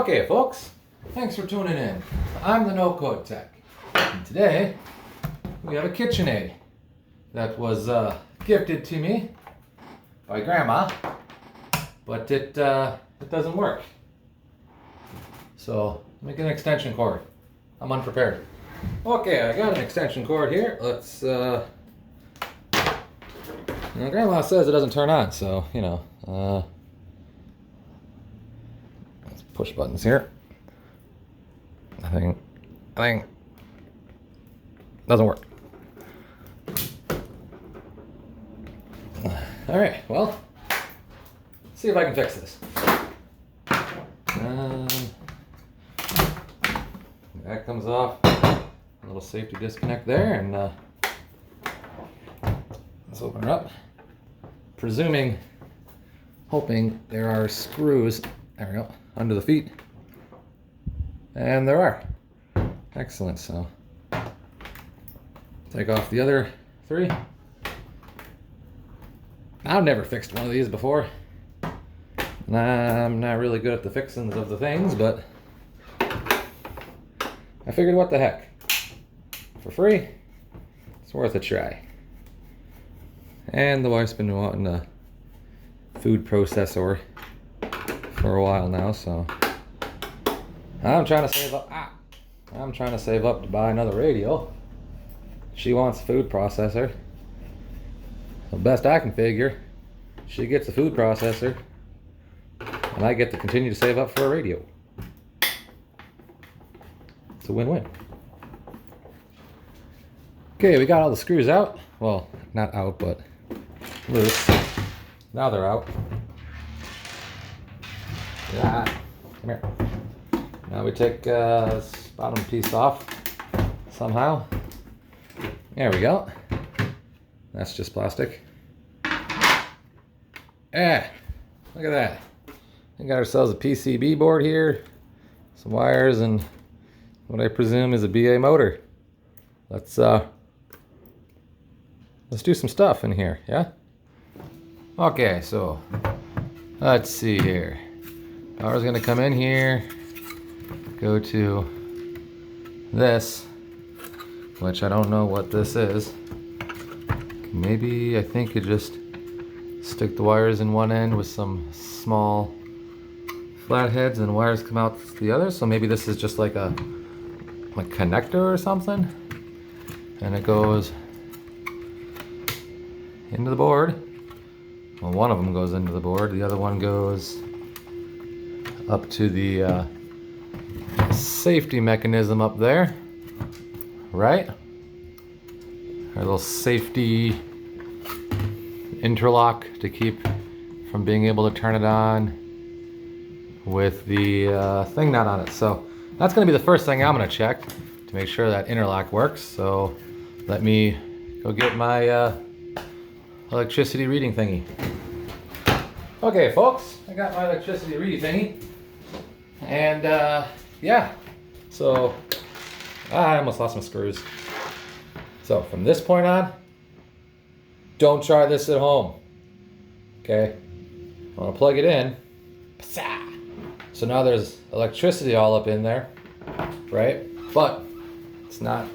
Okay, folks, thanks for tuning in. I'm TheNoCodeTech. And today, we have a KitchenAid that was gifted to me by Grandma, but it doesn't work. So, make an extension cord. I'm unprepared. Okay, I got an extension cord here. Let's, Grandma says it doesn't turn on, so, let's push buttons here. I think doesn't work. All right, well, let's see if I can fix this. That comes off. A little safety disconnect there, and let's open it up. Hoping there are screws. There we go, under the feet, and there are. Excellent. So take off the other three. I've never fixed one of these before. I'm not really good at the fixings of the things, but I figured, what the heck? For free, it's worth a try. And the wife's been wanting a food processor for a while now, so I'm trying to save up. I'm trying to save up to buy another radio. She wants a food processor. The best I can figure, she gets a food processor, and I get to continue to save up for a radio. It's a win-win. Okay, we got all the screws out. Well, not out, but loose. Now they're out. Yeah, come here. Now we take this bottom piece off somehow. There we go. That's just plastic. Yeah, look at that. We got ourselves a PCB board here, some wires, and what I presume is a BA motor. Let's do some stuff in here, yeah? Okay, so let's see here. Power's gonna come in here, go to this, which I don't know what this is. Maybe, I think you just stick the wires in one end with some small flatheads and wires come out the other. So maybe this is just like a connector or something. And it goes into the board. Well, one of them goes into the board. The other one goes up to the safety mechanism up there, right? Our little safety interlock to keep from being able to turn it on with the thing not on it. So that's going to be the first thing I'm going to check to make sure that interlock works. So let me go get my electricity reading thingy. Okay, folks, I got my electricity reading thingy, and yeah, so I almost lost my screws. So from this point on, don't try this at home. Okay, I'm gonna plug it in. So now there's electricity all up in there, right? But it's not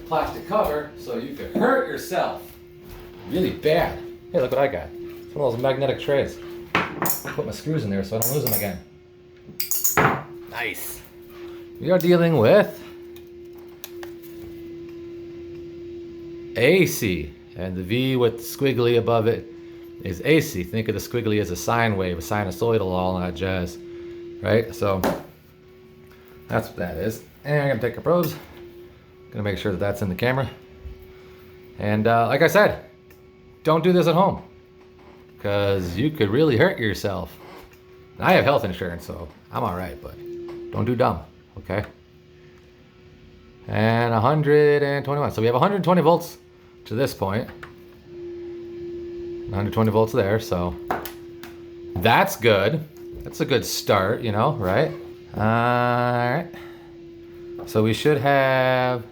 plastic cover, so you could hurt yourself really bad. Hey, look what I got. It's one of those magnetic trays. Put my screws in there so I don't lose them again. Nice. We are dealing with AC, and the V with squiggly above it is AC. Think of the squiggly as a sine wave, a sinusoidal, all that jazz, right? So that's what that is. And I'm gonna take the probes, gonna make sure that that's in the camera. And like I said, don't do this at home, because you could really hurt yourself. I have health insurance, so I'm all right, but don't do dumb, okay? And 121. So we have 120 volts to this point. 120 volts there, so that's good. That's a good start, right? Alright. So we should have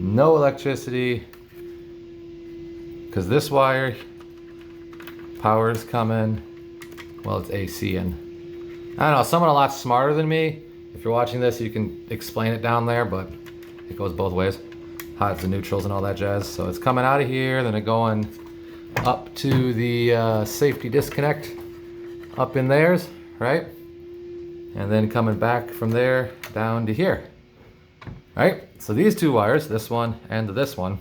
no electricity, because this wire, power is coming. Well, it's AC, and I don't know, someone a lot smarter than me, if you're watching this, you can explain it down there, but it goes both ways. Highs and neutrals and all that jazz. So it's coming out of here, then it going up to the safety disconnect up in theirs, right? And then coming back from there down to here, right? So these two wires, this one and this one,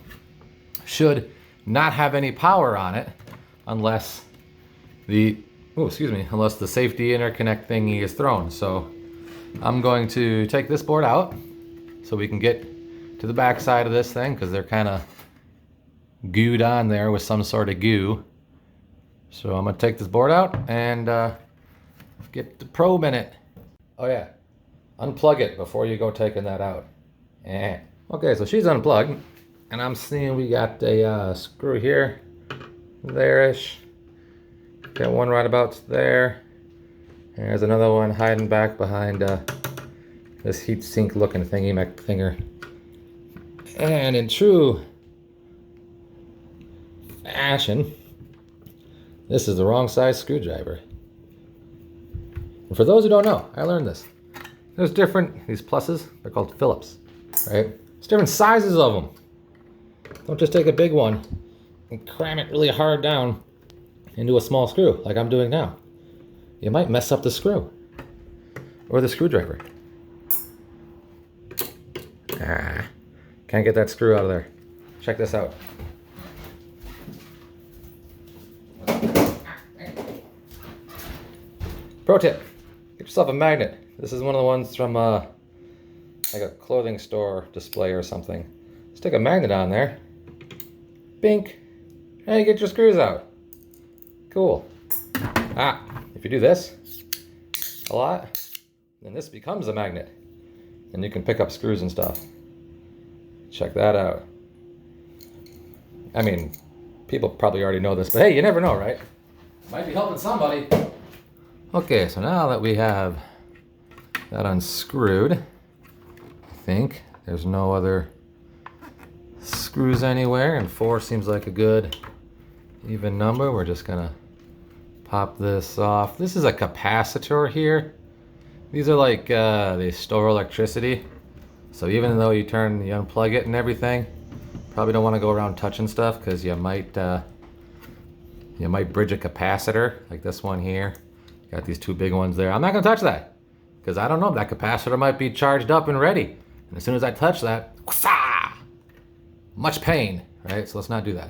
should not have any power on it unless unless the safety interconnect thingy is thrown. So I'm going to take this board out so we can get to the back side of this thing, because they're kind of gooed on there with some sort of goo. So I'm gonna take this board out and get the probe in it. Oh yeah, unplug it before you go taking that out. Yeah. Okay, so she's unplugged, and I'm seeing we got a screw here, there-ish. Got one right about there. There's another one hiding back behind this heat sink looking thinger. And in true fashion, this is the wrong size screwdriver. And for those who don't know, I learned this. There's these pluses, they're called Phillips, right? There's different sizes of them. Don't just take a big one and cram it really hard down into a small screw like I'm doing now. You might mess up the screw or the screwdriver. Can't get that screw out of there. Check this out. Pro tip, get yourself a magnet. This is one of the ones from like a clothing store display or something. Stick a magnet on there, bink, and you get your screws out. Cool. If you do this a lot, then this becomes a magnet. And you can pick up screws and stuff. Check that out. I mean, people probably already know this, but hey, you never know, right? Might be helping somebody. Okay, so now that we have that unscrewed, I think there's no other screws anywhere, and 4 seems like a good even number. We're just gonna pop this off. This is a capacitor here. These are like, they store electricity. So even though you unplug it and everything, probably don't want to go around touching stuff, because you might bridge a capacitor, like this one here. Got these 2 big ones there. I'm not gonna touch that, because I don't know, that capacitor might be charged up and ready. And as soon as I touch that, much pain, right? So let's not do that.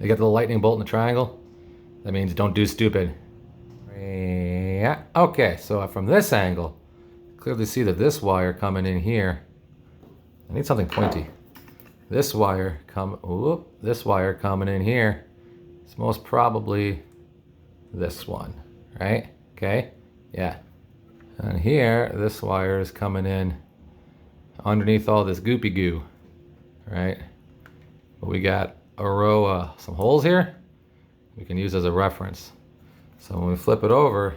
You got the lightning bolt in the triangle. That means don't do stupid. Yeah. Okay, so from this angle, clearly see that this wire coming in here. I need something pointy. This wire coming in here is most probably this one, right? Okay. Yeah. And here, this wire is coming in underneath all this goopy goo, right? But we got a row of some holes here we can use as a reference. So when we flip it over,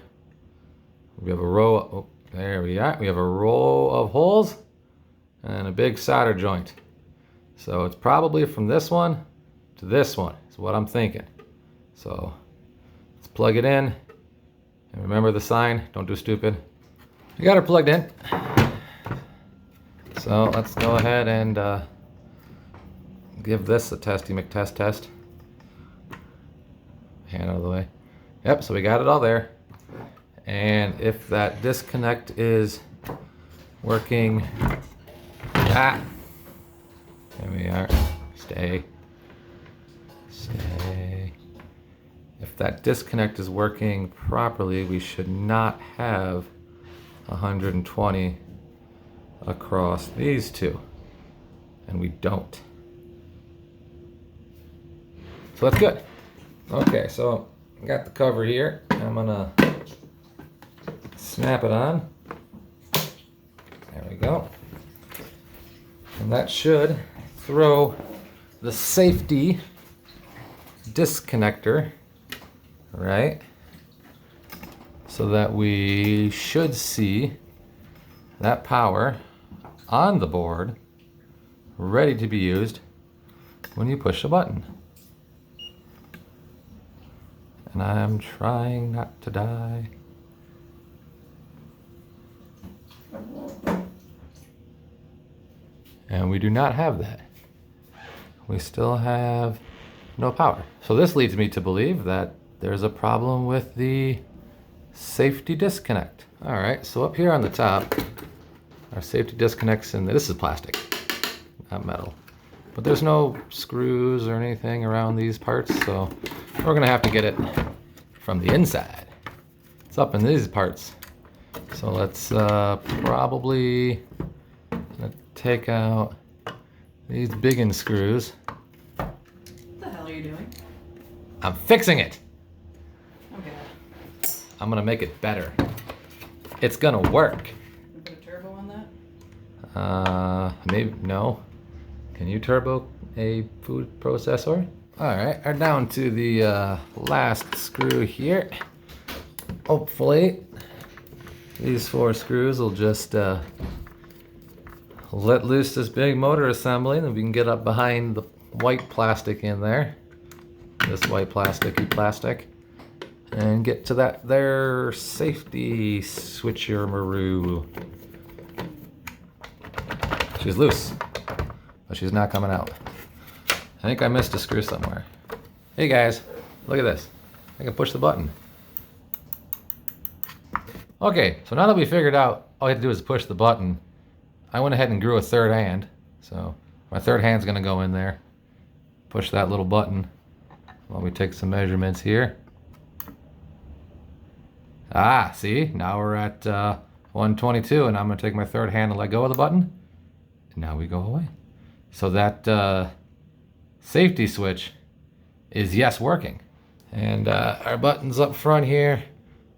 we have a row, there we are. We have a row of holes and a big solder joint. So it's probably from this one to this one, is what I'm thinking. So let's plug it in. And remember the sign, don't do stupid. You got it plugged in. So let's go ahead and give this a testy McTest test. Hand out of the way. Yep, so we got it all there. And if that disconnect is working, there we are. Stay. If that disconnect is working properly, we should not have 120 across these two, and we don't. So that's good. Okay, so I got the cover here. I'm gonna snap it on. There we go. And that should throw the safety disconnector, right? So that we should see that power on the board ready to be used when you push a button. And I'm trying not to die. And we do not have that. We still have no power. So this leads me to believe that there's a problem with the safety disconnect. All right, so up here on the top, our safety disconnects, and this is plastic, not metal. But there's no screws or anything around these parts, so we're gonna have to get it from the inside. It's up in these parts. So let's probably take out these biggin screws. What the hell are you doing? I'm fixing it. Okay. I'm gonna make it better. It's gonna work. You put a turbo on that? Maybe, no. Can you turbo a food processor? All right, we're down to the last screw here. Hopefully, these 4 screws will just let loose this big motor assembly, and then we can get up behind the white plastic in there. This white plasticky plastic. And get to that there safety switcheroo. She's loose, but she's not coming out. I think I missed a screw somewhere. Hey guys, look at this. I can push the button. Okay, so now that we figured out all you have to do is push the button, I went ahead and grew a third hand. So my third hand's gonna go in there, push that little button while we take some measurements here. Ah, see, now we're at 122, and I'm gonna take my third hand and let go of the button, and now we go away. So that safety switch is yes working. And our buttons up front here,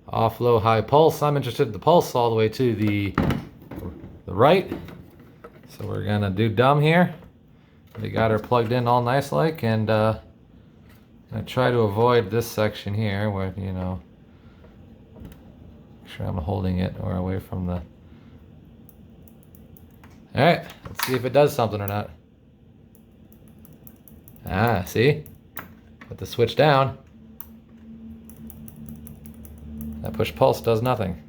off, low, high, pulse. I'm interested in the pulse all the way to the right. So we're gonna do dumb here. We got her plugged in all nice like, and I try to avoid this section here where, you know, make sure I'm holding it or away from the... All right, let's see if it does something or not. Ah, see? Put the switch down. That push pulse does nothing.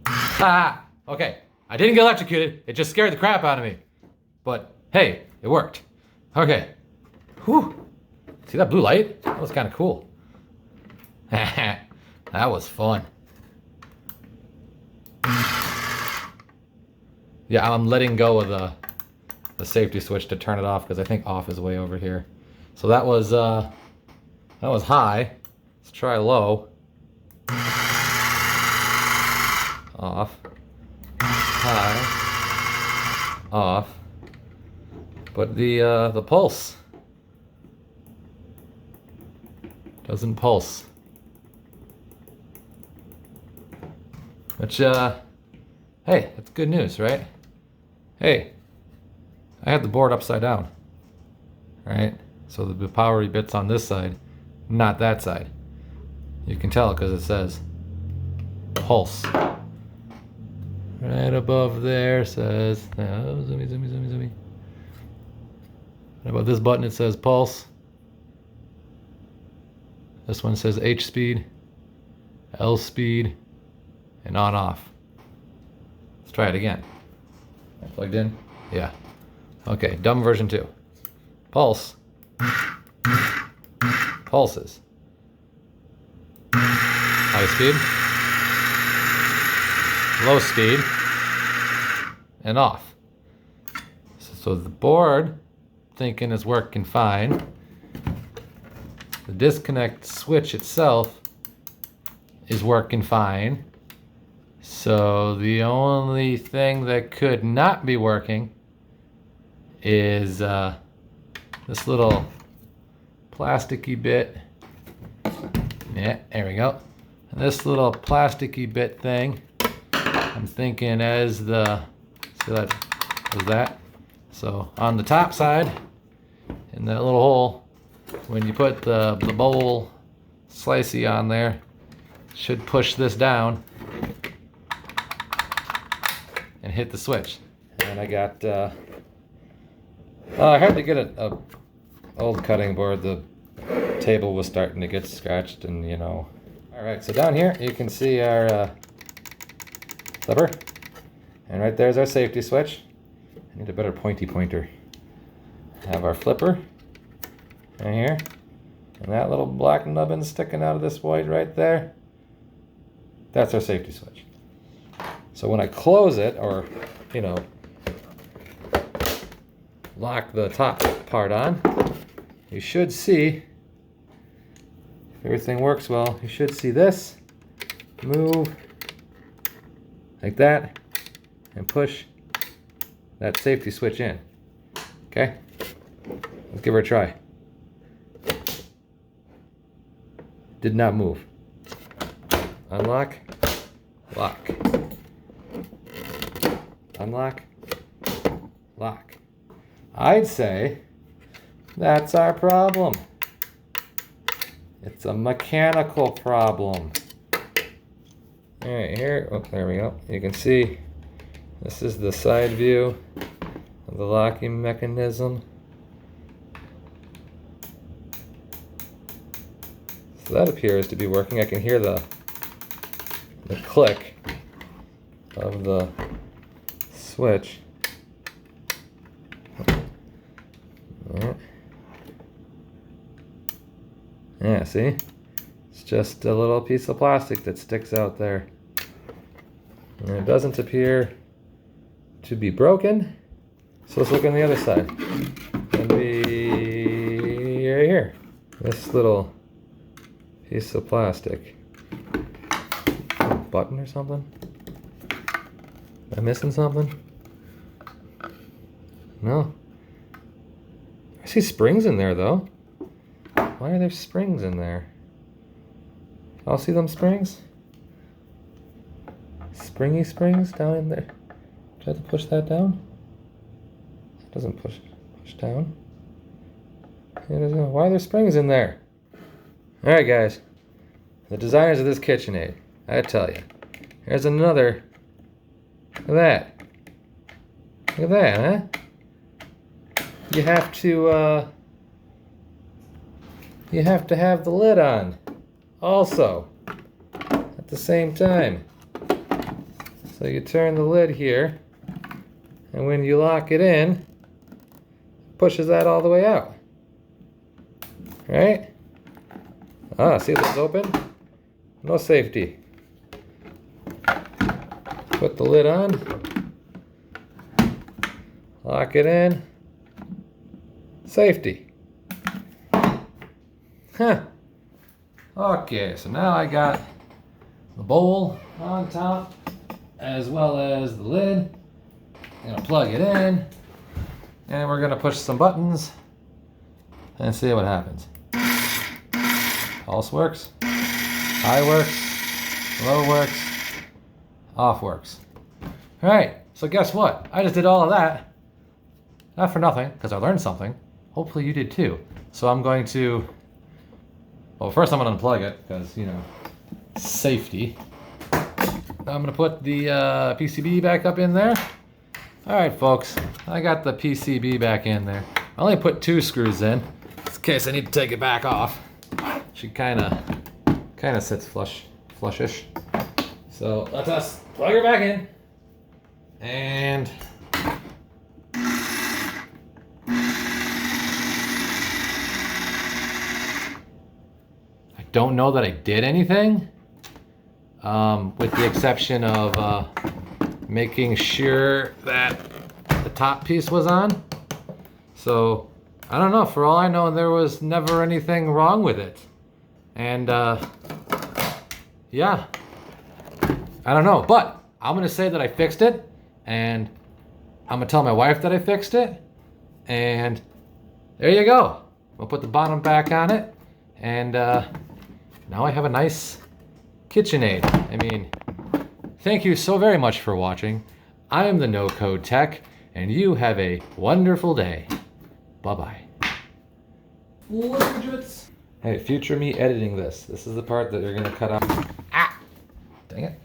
Ah! Okay, I didn't get electrocuted. It just scared the crap out of me. But hey, it worked. Okay. Whew. See that blue light? That was kind of cool. That was fun. Yeah, I'm letting go of the safety switch to turn it off because I think off is way over here. So that was high. Let's try low. Off. High. Off. But the pulse doesn't pulse. Which hey, that's good news, right? Hey, I had the board upside down, right? So the power bit's on this side, not that side. You can tell because it says pulse. Right above there says, oh, zoomy, zoomy, zoomy, zoomy. Right above this button it says pulse. This one says H speed, L speed, and on off. Let's try it again. Plugged in? Yeah. Okay, dumb version 2. Pulse. Pulses. High speed. Low speed. And off. So the board, thinking is working fine. The disconnect switch itself is working fine. So the only thing that could not be working is this little plasticky bit. Yeah, there we go. And this little plasticky bit thing, I'm thinking as the, see that, is that? So on the top side, in that little hole, when you put the bowl slicey on there, should push this down and hit the switch. And I got, I had to get a old cutting board. The table was starting to get scratched and, you know. All right, so down here you can see our flipper. And right there's our safety switch. I need a better pointy pointer. Have our flipper right here. And that little black nubbin sticking out of this white right there, that's our safety switch. So when I close it, or, you know, lock the top part on, you should see, if everything works well, you should see this move like that and push that safety switch in. Okay, let's give her a try. Did not move. Unlock, lock. Unlock, lock. I'd say that's our problem. It's a mechanical problem. All right, here, oh, there we go. You can see this is the side view of the locking mechanism. So that appears to be working. I can hear the click of the switch. Yeah, see? It's just a little piece of plastic that sticks out there. And it doesn't appear to be broken. So let's look on the other side. And be right here. This little piece of plastic. A button or something? Am I missing something? No. I see springs in there though. Why are there springs in there? I'll see them springs? Springy springs down in there. Do I have to push that down? It doesn't push down. Why are there springs in there? Alright guys, the designers of this KitchenAid, I tell you, here's another, look at that. Look at that, huh? You have to have the lid on also at the same time. So you turn the lid here, and when you lock it in, it pushes that all the way out. Right? Ah, see this open? No safety. Put the lid on, lock it in, safety. Huh. Okay, so now I got the bowl on top as well as the lid. I'm gonna plug it in and we're gonna push some buttons and see what happens. Pulse works, high works, low works, off works. All right, so guess what? I just did all of that, not for nothing, because I learned something. Hopefully you did too. So I'm going to, well, first I'm gonna unplug it, because, you know, safety. I'm gonna put the PCB back up in there. All right, folks, I got the PCB back in there. I only put 2 screws in case I need to take it back off. She kind of sits flushish. So let us plug her back in. And I don't know that I did anything, with the exception of making sure that the top piece was on. So I don't know, for all I know, there was never anything wrong with it. And yeah, I don't know, but I'm gonna say that I fixed it, and I'm gonna tell my wife that I fixed it, and there you go. We'll put the bottom back on it, and now I have a nice KitchenAid. I mean, thank you so very much for watching. I am the TheNoCodeTech, and you have a wonderful day. Bye-bye. Hey, future me editing this. This is the part that you're gonna cut out. Ah! Dang it.